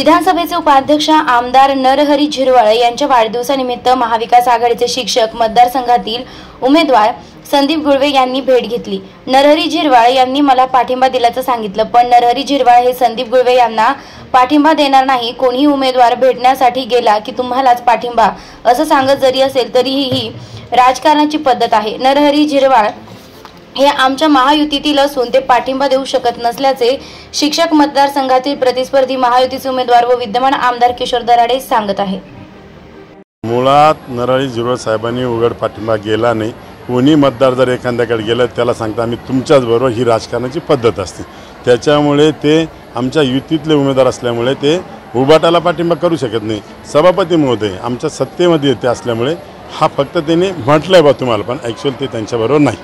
विधानसभेचे उपाध्यक्ष आमदार नरहरी झिरवाळ यांच्या वाढदिवसानिमित्त महाविकास आघाडीचे शिक्षक मतदारसंघातील उमेदवार संदीप गुळवे यांनी भेट घेतली। नरहरी झिरवाळ यांनी मला पाठिंबा दिल्याचं सांगितलं, पण नरहरी झिरवाळ हे संदीप गुळवे यांना पाठिंबा देणार नाही। कोणीही उमेदवार भेटण्यासाठी गेला की तुम्हालाच पाठिंबा असं सांगत जरी असेल तरीही ही राजकारणाची पद्धत आहे। नरहरी झिरवाळ हे आमच्या महायुतीतील असून ते पाठिंबा देऊ शकत नसल्याचे शिक्षक मतदारसंघातील प्रतिस्पर्धी महायुतीचे उमेदवार व विद्यमान आमदार किशोर दराडे सांगत आहेत। मुळात नरहरी झिरवाळ साहेबांनी उघड पाठिंबा गेला नाही। कोणी मतदार जर एखाद्याकडे गेला त्याला सांगता आम्ही तुमच्याच बरोबर, ही राजकारणाची पद्धत असते। त्याच्यामुळे ते आमच्या युतीतले उमेदवार असल्यामुळे ते उभाटाला पाठिंबा करू शकत नाही। सभापती महोदय आमच्या सत्तेमध्ये येते असल्यामुळे हा फक्त त्यांनी म्हटलंय बा तुम्हाला, पण ॲक्च्युअल ते त्यांच्याबरोबर नाही।